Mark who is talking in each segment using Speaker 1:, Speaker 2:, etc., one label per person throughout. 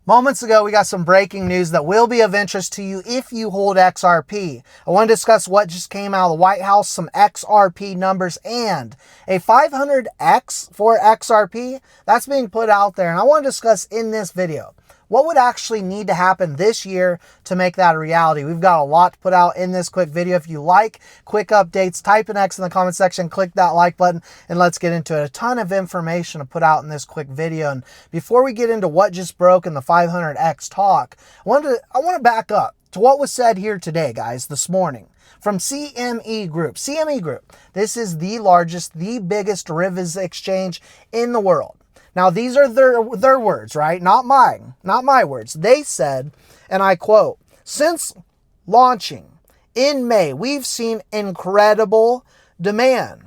Speaker 1: Moments ago, we got some breaking news that will be of interest to you if you hold XRP. I want to discuss what just came out of the White House, some XRP numbers, and a 500X for XRP that's being put out there. And I want to discuss in this video what would actually need to happen this year to make that a reality. We've got a lot to put out in this quick video. If you like quick updates, type an X in the comment section, click that like button, and let's get into it. A ton of information to put out in this quick video. And before we get into what just broke in the 500X talk, I want to back up to what was said here today, guys, this morning from CME Group. CME Group, this is the largest, the biggest derivatives exchange in the world. Now, these are their words, right? Not mine, not my words. They said, and I quote, "Since launching in May, we've seen incredible demand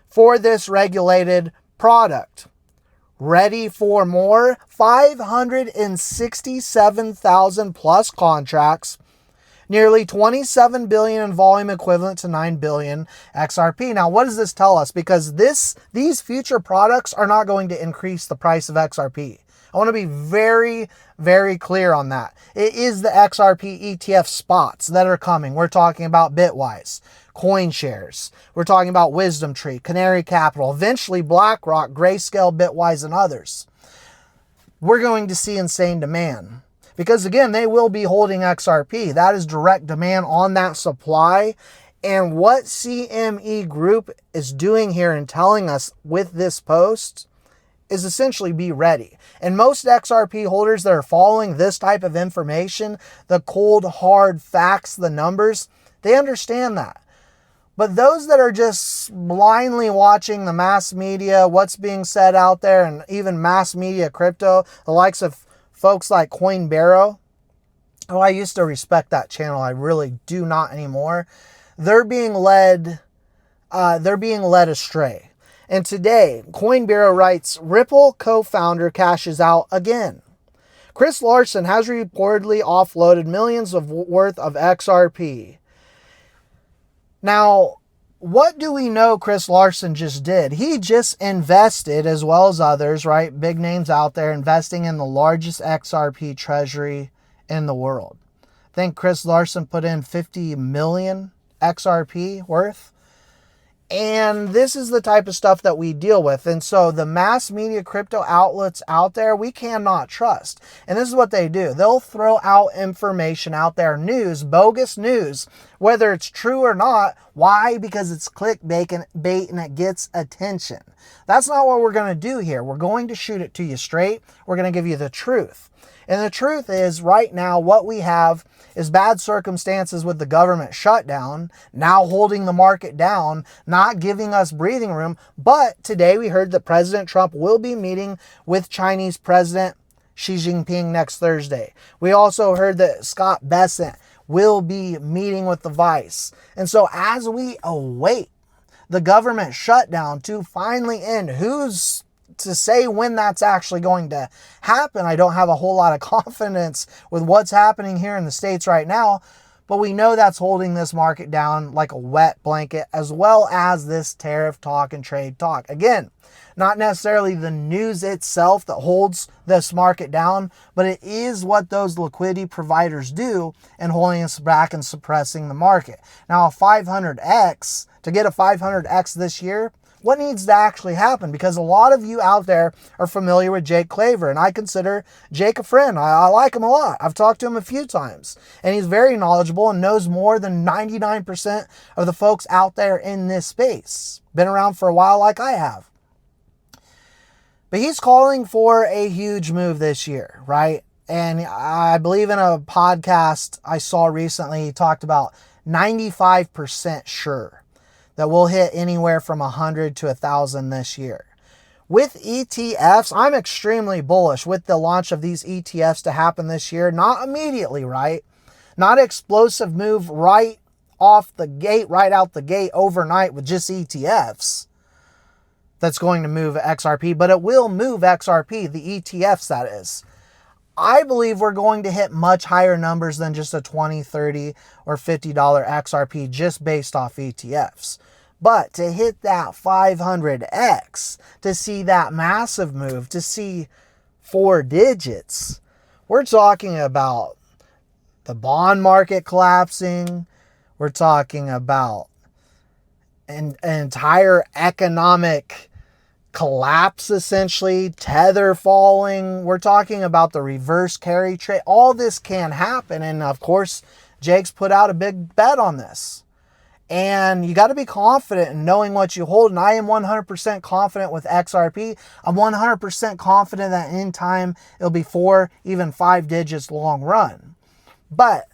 Speaker 1: for this regulated product. Ready for more? 567,000 plus contracts, nearly 27 billion in volume, equivalent to 9 billion XRP." Now, what does this tell us? Because these future products are not going to increase the price of XRP. I want to be very, very clear on that. It is the XRP ETF spots that are coming. We're talking about Bitwise, CoinShares. We're talking about Wisdom Tree, Canary Capital, eventually BlackRock, Grayscale, Bitwise, and others. We're going to see insane demand. Because again, they will be holding XRP. That is direct demand on that supply. And what CME Group is doing here and telling us with this post is essentially be ready. And most XRP holders that are following this type of information, the cold, hard facts, the numbers, they understand that. But those that are just blindly watching the mass media, what's being said out there, and even mass media crypto, the likes of folks like Coinbaro, oh, I used to respect that channel. I really do not anymore. They're being led astray. And today, Coinbaro writes, Ripple co-founder cashes out again. Chris Larsen has reportedly offloaded millions worth of XRP. Now, what do we know Chris Larsen just did? He just invested, as well as others, right? Big names out there investing in the largest XRP treasury in the world. I think Chris Larsen put in 50 million XRP worth. And this is the type of stuff that we deal with. And so the mass media crypto outlets out there, we cannot trust. And this is what they do. They'll throw out information out there, news, bogus news, whether it's true or not. Why? Because it's clickbait and it gets attention. That's not what we're going to do here. We're going to shoot it to you straight. We're going to give you the truth. And the truth is, right now, what we have is bad circumstances with the government shutdown, now holding the market down, not giving us breathing room. But today we heard that President Trump will be meeting with Chinese President Xi Jinping next Thursday. We also heard that Scott Bessent will be meeting with the vice. And so as we await the government shutdown to finally end, who's to say when that's actually going to happen? I don't have a whole lot of confidence with what's happening here in the States right now, but we know that's holding this market down like a wet blanket, as well as this tariff talk and trade talk. Again, not necessarily the news itself that holds this market down, but it is what those liquidity providers do and holding us back and suppressing the market. Now, a 500X, to get a 500X this year, what needs to actually happen? Because a lot of you out there are familiar with Jake Claver, and I consider Jake a friend. I like him a lot. I've talked to him a few times, and he's very knowledgeable and knows more than 99% of the folks out there in this space. Been around for a while like I have. But he's calling for a huge move this year, right? And I believe in a podcast I saw recently, he talked about 95% sure that we'll hit anywhere from 100 to 1,000 this year. With ETFs, I'm extremely bullish with the launch of these ETFs to happen this year. Not immediately, right? Not explosive move right off the gate, right out the gate overnight with just ETFs. That's going to move XRP, but it will move XRP, the ETFs that is. I believe we're going to hit much higher numbers than just a $20, $30, or $50 XRP just based off ETFs. But to hit that 500X, to see that massive move, to see 4 digits, We're talking about the bond market collapsing. We're talking about an entire economic collapse, essentially, tether falling. We're talking about the reverse carry trade. All this can happen. And of course, Jake's put out a big bet on this. And you got to be confident in knowing what you hold. And I am 100% confident with XRP. I'm 100% confident that in time it'll be 4, even 5 digits long run. But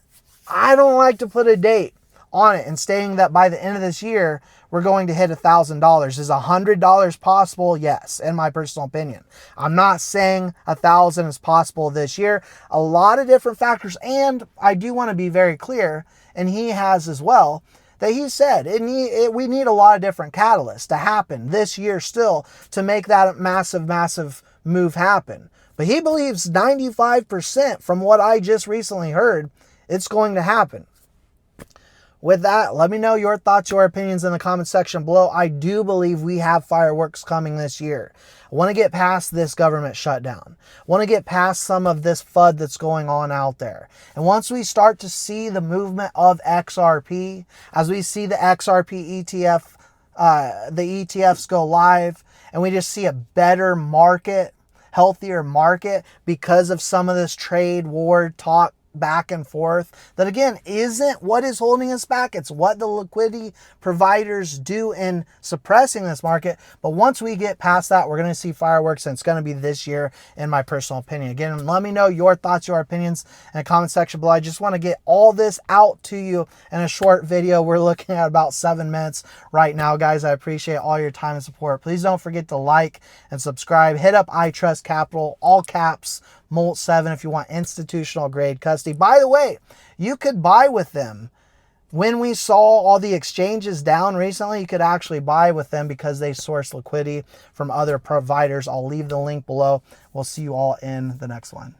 Speaker 1: I don't like to put a date on it and stating that by the end of this year, we're going to hit $1,000. Is $100 possible? Yes, in my personal opinion. I'm not saying 1,000 is possible this year. A lot of different factors. And I do want to be very clear, and he has as well, that he said we need a lot of different catalysts to happen this year still to make that massive move happen. But he believes 95% from what I just recently heard, it's going to happen. With that, let me know your thoughts, your opinions in the comment section below. I do believe we have fireworks coming this year. I want to get past this government shutdown. I want to get past some of this FUD that's going on out there. And once we start to see the movement of XRP, as we see the XRP ETF, the ETFs go live, and we just see a better market, healthier market because of some of this trade war talk back and forth that again isn't what is holding us back. It's what the liquidity providers do in suppressing this market. But once we get past that, we're going to see fireworks, and it's going to be this year in my personal opinion. Again, let me know your thoughts, your opinions in the comment section below. I just want to get all this out to you in a short video. We're looking at about 7 minutes right now, guys. I appreciate all your time and support. Please don't forget to like and subscribe. Hit up I Trust Capital, all caps, Molt7 if you want institutional grade custody. By the way, you could buy with them. When we saw all the exchanges down recently, you could actually buy with them because they source liquidity from other providers. I'll leave the link below. We'll see you all in the next one.